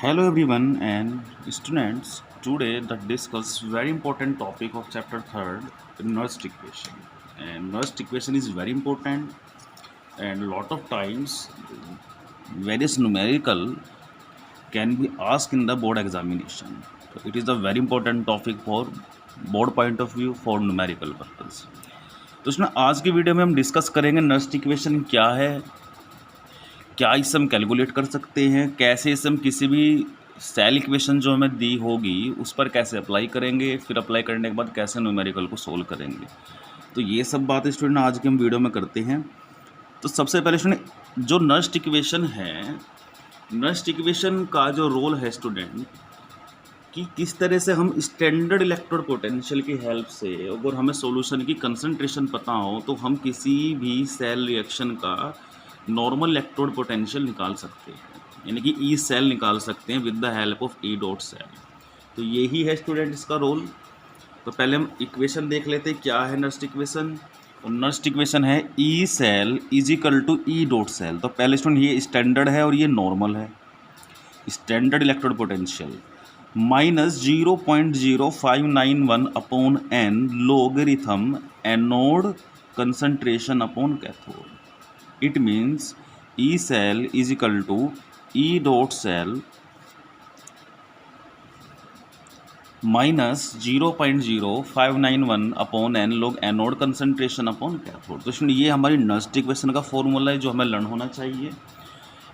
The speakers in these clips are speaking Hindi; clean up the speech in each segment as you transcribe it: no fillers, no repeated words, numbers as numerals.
Hello everyone and students. Today that discuss very important topic of chapter 3rd, Nernst equation. And Nernst equation is very important and lot of times various numerical can be asked in the board examination. So it is a very important topic for board point of view for numerical purpose. तो इसमें आज की वीडियो में हम डिस्कस करेंगे नर्स्ट इक्वेशन क्या है, क्या इससे हम कैलकुलेट कर सकते हैं, कैसे इससे हम किसी भी सेल इक्वेशन जो हमें दी होगी उस पर कैसे अप्लाई करेंगे, फिर अप्लाई करने के बाद कैसे न्यूमेरिकल को सोल्व करेंगे। तो ये सब बात स्टूडेंट आज के हम वीडियो में करते हैं। तो सबसे पहले स्टूडेंट जो नर्स्ट इक्वेशन है, नर्स्ट इक्वेशन का जो रोल है स्टूडेंट कि किस तरह से हम स्टैंडर्ड इलेक्ट्रोड पोटेंशियल की हेल्प से अगर हमें सॉल्यूशन की कंसंट्रेशन पता हो तो हम किसी भी सेल रिएक्शन का नॉर्मल इलेक्ट्रोड पोटेंशियल निकाल सकते हैं, यानी कि ई सेल निकाल सकते हैं with the help of E dot cell. तो यही है स्टूडेंट इसका रोल। तो पहले हम इक्वेशन देख लेते हैं क्या है नर्स्ट इक्वेशन। तो नर्स्ट इक्वेशन है E cell is equal to E dot cell. तो पहले स्टूडेंट ये स्टैंडर्ड है और ये नॉर्मल है। Standard electrode potential minus 0.0591 upon n logarithm anode concentration upon cathode. It means E cell is equal to E dot cell minus 0.0591 upon N log anode concentration upon cathode. तो ये हमारी नर्स्ट इक्वेशन का फॉर्मूला है जो हमें लर्न होना चाहिए,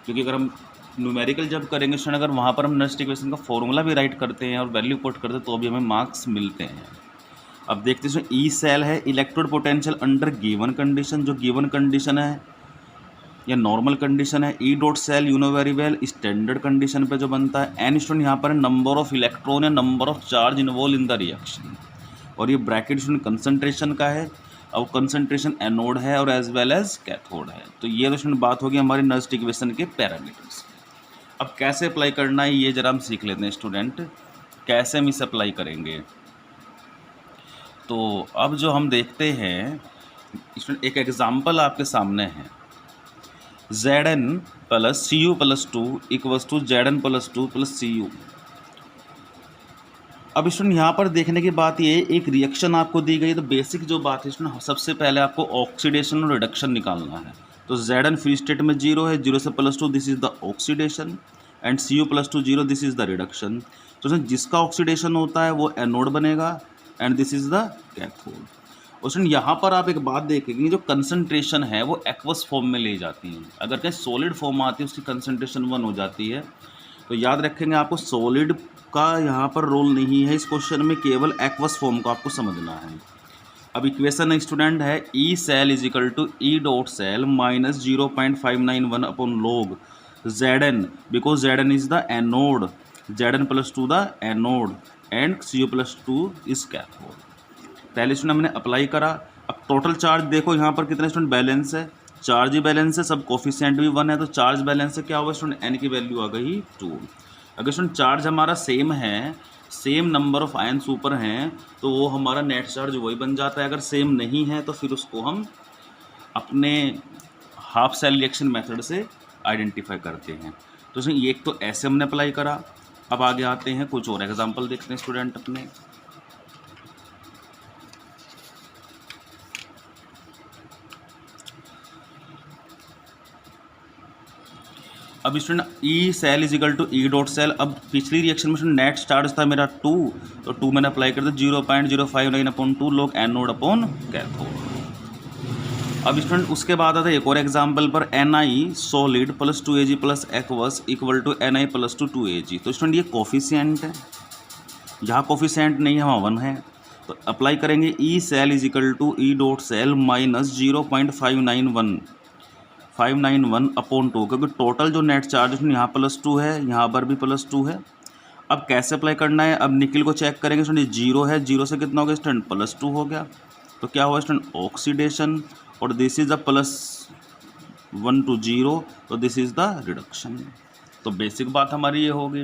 क्योंकि अगर हम न्यूमेरिकल जब करेंगे स्टूडेंट अगर वहाँ पर हम नर्स्ट इक्वेशन का फॉर्मूला भी राइट करते हैं और वैल्यू पुट करते हैं तो भी हमें मार्क्स मिलते हैं। अब देखते हैं ई सेल है electrode potential under given condition, जो गिवन कंडीशन है या नॉर्मल कंडीशन है। E dot cell you know very well standard condition पे जो बनता है। एन स्टूडेंट यहाँ पर नंबर ऑफ इलेक्ट्रॉन या number of charge involve in the reaction, और ये ब्रैकेट स्टूडेंट कंसंट्रेशन का है और कंसंट्रेशन एनोड है और एज वेल एज कैथोड है। तो ये तो स्टूडेंट बात होगी हमारी नर्स्ट इक्वेशन के पैरामीटर्स। अब कैसे अप्लाई करना है ये जरा हम सीख लेते हैं स्टूडेंट, कैसे हम इसे अप्लाई करेंगे। तो अब जो हम देखते हैं स्टूडेंट एक एग्जाम्पल आपके सामने है। Zn plus C U plus two equals to Zn plus two plus C U. अब स्टूडेंट यहाँ पर देखने की बात ये एक रिएक्शन आपको दी गई है। तो बेसिक जो बात है स्टूडेंट सबसे पहले आपको ऑक्सीडेशन और रिडक्शन निकालना है। तो Zn फ्री स्टेट में 0 है, 0 से plus two this is the oxidation and C U plus two 0 this is the reduction. तो जिसका ऑक्सीडेशन होता है वो एनोड बनेगा and this is the cathode. और यहाँ पर आप एक बात देखेंगे जो कंसंट्रेशन है वो एक्वस फॉर्म में ले जाती है। अगर कहीं सॉलिड फॉर्म आती है उसकी कंसंट्रेशन 1 हो जाती है। तो याद रखेंगे आपको सॉलिड का यहाँ पर रोल नहीं है इस क्वेश्चन में, केवल एक्वस फॉर्म को आपको समझना है। अब इक्वेशन स्टूडेंट है E cell is equal to E dot cell minus 0.591 upon log Zn because Zn is the anode, Zn plus two the anode and Cu plus two is cathode. पहले स्टूडेंट हमने अप्लाई करा। अब टोटल चार्ज देखो यहाँ पर कितने स्टूडेंट बैलेंस है, चार्ज ही बैलेंस है, सब कोफिशिएंट भी 1 है। तो चार्ज बैलेंस से क्या होगा स्टूडेंट एन की वैल्यू आ गई 2। अगर स्टूडेंट चार्ज हमारा सेम है, सेम नंबर ऑफ आयन्स ऊपर हैं तो वो हमारा नेट चार्ज वही बन जाता है। अगर सेम नहीं है तो फिर उसको हम अपने हाफ सेल रिएक्शन मेथड से आइडेंटिफाई करते हैं। तो इसमें एक तो ऐसे हमने अप्लाई करा। अब आगे आते हैं कुछ और एग्जाम्पल देखते हैं स्टूडेंट अपने। अब student E cell is equal to E dot cell. अब पिछली रिएक्शन में स्टूडेंट नेट चार्ज था मेरा 2, तो 2 मैंने अप्लाई कर दिया 0.059 upon 2 log anode upon cathode. अब स्टूडेंट उसके बाद आता है एक और एग्जाम्पल पर Ni solid plus 2Ag plus aqueous equal to Ni plus two 2Ag। तो स्टूडेंट ये कोफिशिएंट है, जहाँ कोफिशिएंट नहीं है वहाँ 1 है। तो अप्लाई करेंगे E cell is equal to E dot cell minus 0.591 upon 2, क्योंकि टोटल जो नेट चार्ज यहाँ प्लस 2 है, यहाँ पर भी प्लस 2 है। अब कैसे अप्लाई करना है, अब निकिल को चेक करेंगे स्टूडेंट 0 है, 0 से कितना हो गया स्टूडेंट प्लस 2 हो गया। तो क्या हुआ स्टूडेंट ऑक्सीडेशन, और this is the plus 1 to 0, तो दिस इज द रिडक्शन। तो बेसिक बात हमारी ये होगी।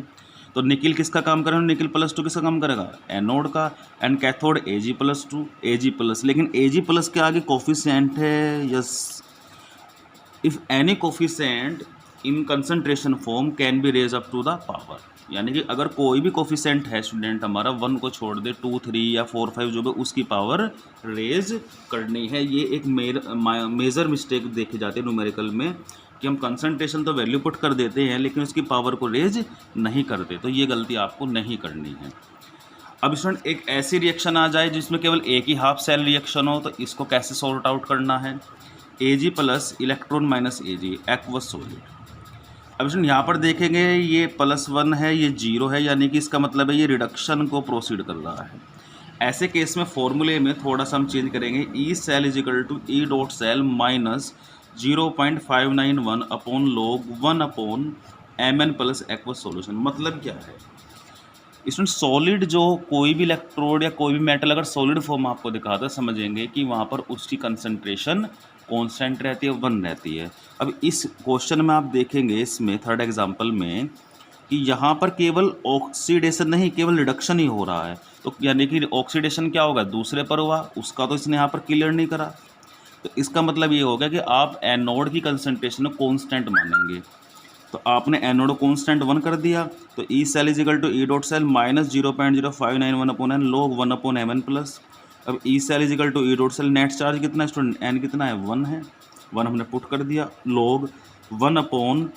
तो निकिल किसका काम करेगा, निकिल प्लस 2 किसका काम करेगा, एनोड का, and cathode Ag plus 2 Ag plus. लेकिन Ag प्लस के आगे कोफिशिएंट है, yes, if any coefficient in concentration form can be raise up to the power, यानी कि अगर कोई भी कोफिशेंट है स्टूडेंट हमारा 1 को छोड़ दे 2, 3 या 4, 5 जो भी उसकी पावर रेज करनी है। ये एक मेजर मिस्टेक देखी जाती है न्यूमेरिकल में कि हम कंसंट्रेशन तो वैल्यू पुट कर देते हैं लेकिन उसकी पावर को रेज नहीं करते, तो ये गलती आपको नहीं करनी है। अब स्टूडेंट एक ऐसी रिएक्शन आ जाए जिसमें केवल एक ही हाफ सेल रिएक्शन हो, तो इसको कैसे सॉर्ट आउट करना है। Ag plus electron minus Ag aqueous solid. अब स्टूडेंट यहाँ पर देखेंगे ये +1 है, ये 0 है, यानी कि इसका मतलब है ये रिडक्शन को प्रोसीड कर रहा है। ऐसे केस में फॉर्मूले में थोड़ा सा हम चेंज करेंगे, E cell is equal to E dot cell minus 0.591 upon log 1 upon mn plus aqueous solution. मतलब क्या है इसमें, सॉलिड जो कोई भी इलेक्ट्रोड या कोई भी मेटल अगर सॉलिड फॉर्म आपको दिखाता है समझेंगे कि वहाँ पर उसकी कंसंट्रेशन कांस्टेंट रहती है, 1 रहती है। अब इस क्वेश्चन में आप देखेंगे इसमें थर्ड एग्जांपल में कि यहाँ पर केवल ऑक्सीडेशन नहीं केवल रिडक्शन ही हो रहा है, तो यानी कि ऑक्सीडेशन क्या होगा दूसरे पर हुआ, उसका तो इसने यहाँ पर क्लियर नहीं करा। तो इसका मतलब ये हो गया कि आप एनोड की कंसंट्रेशन को कांस्टेंट मानेंगे, तो आपने एनोड कांस्टेंट 1 कर दिया, तो E cell is equal to E dot cell minus 0.0591 upon N log 1 upon M N plus. अब E cell is equal to E dot cell, net charge कितना है स्टूडेंट, एन कितना है 1 है, 1 हमने पुट कर दिया, log 1 अपॉन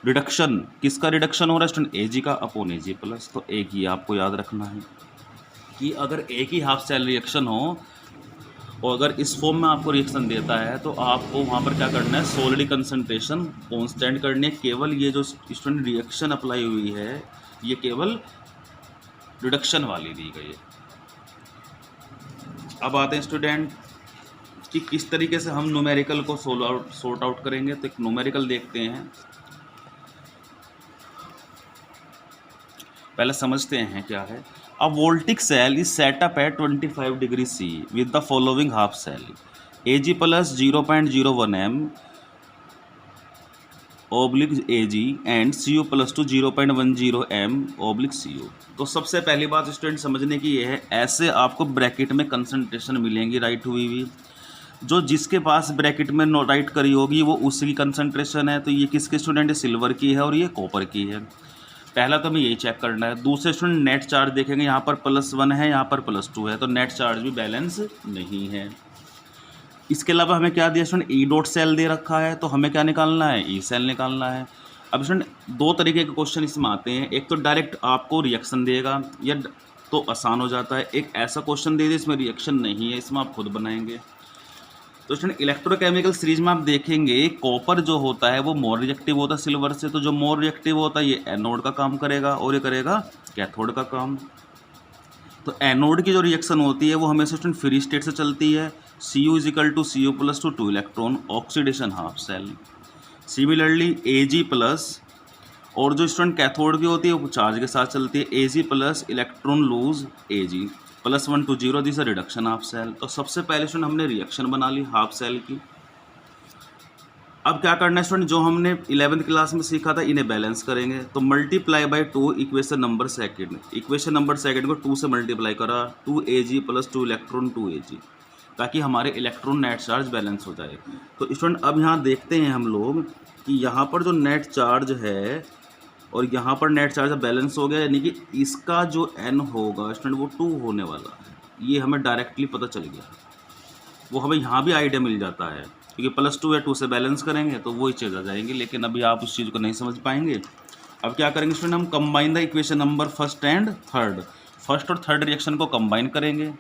रिडक्शन, किसका रिडक्शन हो रहा है स्टूडेंट, ए जी का अपॉन ए जी प्लस। तो एक ही आपको याद रखना है कि अगर एक ही हाफ सेल रिएक्शन हो और अगर इस फॉर्म में आपको रिएक्शन देता है तो आपको वहाँ पर क्या करना है, सॉलिड कंसंट्रेशन कांस्टेंट करनी है। केवल ये जो स्टूडेंट रिएक्शन अप्लाई हुई है ये केवल रिडक्शन वाली दी गई है। अब आते हैं स्टूडेंट कि किस तरीके से हम न्यूमेरिकल को सॉर्ट आउट करेंगे। तो एक न्यूमेरिकल देखते हैं, पहले समझते हैं क्या है। A voltaic cell is set up at 25 degree C with the following half cell Ag plus 0.01 m oblique Ag and Cu plus to 0.10 m oblique Cu। तो सबसे पहली बात स्टूडेंट समझने की ये है, ऐसे आपको ब्रैकेट में कंसंट्रेशन मिलेंगी राइट हुई हुई, जो जिसके पास ब्रैकेट में राइट करी होगी वो उसकी कंसंट्रेशन है। तो ये किसके स्टूडेंट है, सिल्वर की है और ये कॉपर की है। पहला तो हमें यही चेक करना है। दूसरे स्टूडेंट नेट चार्ज देखेंगे, यहाँ पर +1 है, यहाँ पर +2 है, तो नेट चार्ज भी बैलेंस नहीं है। इसके अलावा हमें क्या दिया स्टूडेंट, ई डॉट सेल दे रखा है, तो हमें क्या निकालना है, ई सेल निकालना है। अब स्टूडेंट दो तरीके के क्वेश्चन इसमें आते हैं, एक तो डायरेक्ट आपको रिएक्शन देगा, या तो आसान हो जाता है, एक ऐसा क्वेश्चन दे दे इसमें रिएक्शन नहीं है, इसमें आप खुद बनाएंगे। तो स्टूडेंट इलेक्ट्रोकेमिकल सीरीज में आप देखेंगे कॉपर जो होता है वो मोर रिएक्टिव होता है सिल्वर से, तो जो मोर रिएक्टिव होता है ये एनोड का काम करेगा और ये करेगा कैथोड का काम। तो एनोड की जो रिएक्शन होती है वो हमेशा स्टूडेंट फ्री स्टेट से चलती है, Cu is equal to Cu plus two 2 electron oxidation half cell. Similarly Ag plus, और जो स्टूडेंट कैथोड की होती है वो चार्ज के साथ चलती है, Ag plus electron lose Ag +1 to 0 this reduction half cell. तो सबसे पहले स्टूडेंट हमने रिएक्शन बना ली हाफ सेल की। अब क्या करना है स्टूडेंट, जो हमने 11th क्लास में सीखा था इन्हें बैलेंस करेंगे। तो multiply by 2 equation number second, equation number second को 2 से मल्टीप्लाई करा, 2Ag प्लस 2 इलेक्ट्रॉन 2Ag, ताकि हमारे इलेक्ट्रॉन नेट चार्ज बैलेंस हो जाए। तो स्टूडेंट अब यहाँ देखते हैं हम लोग कि यहाँ पर जो नेट चार्ज है और यहाँ पर नेट चार्ज बैलेंस हो गया, यानी कि इसका जो n होगा स्टूडेंट वो 2 होने वाला है, ये हमें डायरेक्टली पता चल गया। वो हमें यहाँ भी आइडिया मिल जाता है क्योंकि +2 या 2 से बैलेंस करेंगे तो वही चीज़ आ जाएंगी, लेकिन अभी आप उस चीज़ को नहीं समझ पाएंगे। अब क्या करेंगे स्टूडेंट, हम combine the equation number first and third, first और थर्ड रिएक्शन को कंबाइन करेंगे।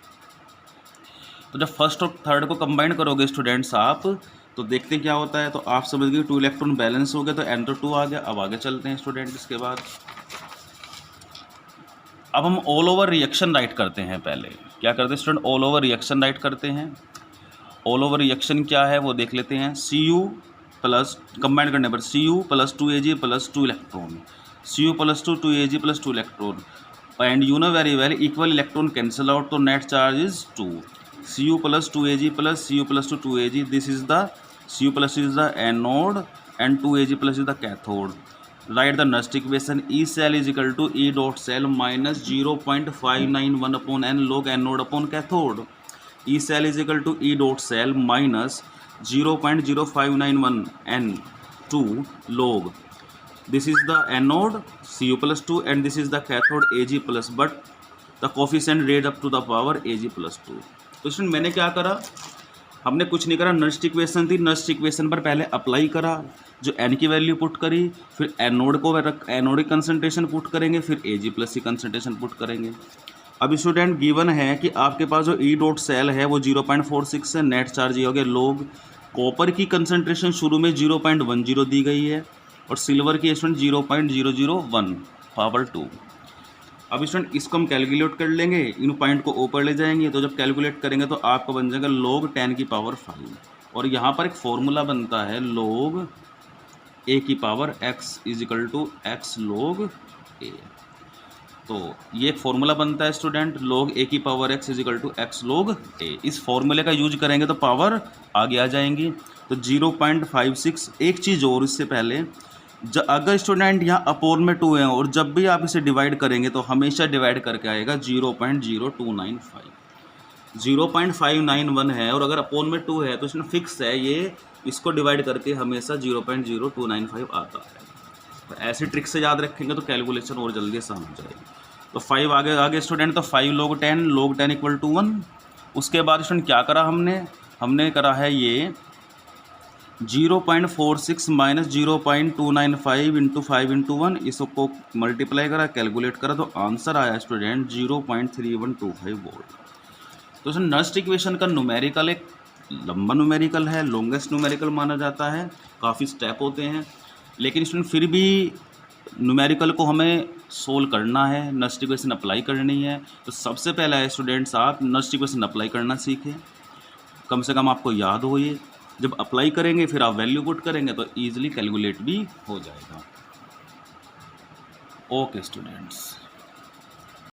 तो जब फर्स्ट और थर्ड को कंबाइन करोगे स्टूडेंट्स आप, तो देखते हैं क्या होता है। तो आप समझ गए 2 इलेक्ट्रॉन बैलेंस हो गया, तो n तो 2 आ गया। अब आगे चलते हैं स्टूडेंट, इसके बाद अब हम ऑल ओवर रिएक्शन राइट करते हैं। पहले क्या करते हैं student, all over reaction right करते हैं। ऑल ओवर रिएक्शन क्या है वो देख लेते हैं। Cu प्लस कंबाइन करने पर Cu plus 2Ag plus 2 electron, Cu plus 2 2Ag plus 2 electron, and you know very well equal electron cancel out, तो net charge is 2। Cu plus 2Ag plus Cu plus 2Ag, this is the Cu plus is the anode and 2Ag plus is the cathode. Write the Nernst equation, E cell is equal to E dot cell minus 0.591 upon n log anode upon cathode. E cell is equal to E dot cell minus 0.0591 n 2 log. This is the anode Cu plus 2 and this is the cathode Ag plus, but the coefficient raised up to the power Ag plus 2. तो स्टूडेंट मैंने क्या करा, हमने कुछ नहीं करा, नस्ट इक्वेशन थी, नस्ट इक्वेशन पर पहले अप्लाई करा, जो एन की वैल्यू पुट करी, फिर एनोड को एनोडिक कंसंट्रेशन पुट करेंगे, फिर Ag प्लस की कंसंट्रेशन पुट करेंगे. अब स्टूडेंट गिवन है कि आपके पास जो ई डॉट सेल है वो 0.46 है, नेट चार्ज ये हो गया लोग. कॉपर की कंसंट्रेशन शुरू में 0.10 दी गई है और सिल्वर की स्टूडेंट 0.001 पावर 2. अब स्टूडेंट इसको हम कैलकुलेट कर लेंगे, इन पॉइंट को ऊपर ले जाएंगे, तो जब कैलकुलेट करेंगे तो आपको बन जाएगा log 10 की पावर 5. और यहाँ पर एक फॉर्मूला बनता है log a की power x is equal to x log a. तो ये एक फॉर्मूला बनता है स्टूडेंट, log a की power x is equal to x log a. इस फॉर्मूले का यूज करेंगे तो पावर आगे आ जाएंगी. तो 0.56. एक चीज़ और इससे पहले, अगर स्टूडेंट यहाँ अपोन में 2 है और जब भी आप इसे डिवाइड करेंगे तो हमेशा डिवाइड करके आएगा 0.0295. 0.591 है और अगर अपोन में 2 है तो इसमें फिक्स है ये, इसको डिवाइड करके हमेशा 0.0295 आता है. तो ऐसी ट्रिक से याद रखेंगे तो कैलकुलेशन और जल्दी आसान हो जाएगी. तो 5 आगे आगे स्टूडेंट, तो 5 log 10 इक्वल टू 1. उसके बाद स्टूडेंट क्या करा हमने करा है ये 0.46 माइनस 0.295 इंटू 5 इंटू 1, इसको मल्टीप्लाई करा, कैलकुलेट करा, तो आंसर आया स्टूडेंट 0.3125 वोल्ट. तो सर नस्ट इक्वेशन का न्यूमेरिकल एक लंबा न्यूमेरिकल है, लॉन्गेस्ट न्यूमेरिकल माना जाता है, काफ़ी स्टेप होते हैं, लेकिन स्टूडेंट फिर भी न्यूमेरिकल को हमें सोल्व करना है, नस्ट इक्वेशन अप्लाई करनी है. तो सबसे पहला है स्टूडेंट्स आप नस्ट इक्वेशन अप्लाई करना सीखें, कम से कम आपको याद हो ये. जब अप्लाई करेंगे फिर आप वैल्यू पुट करेंगे तो ईजिली कैलकुलेट भी हो जाएगा. Okay students.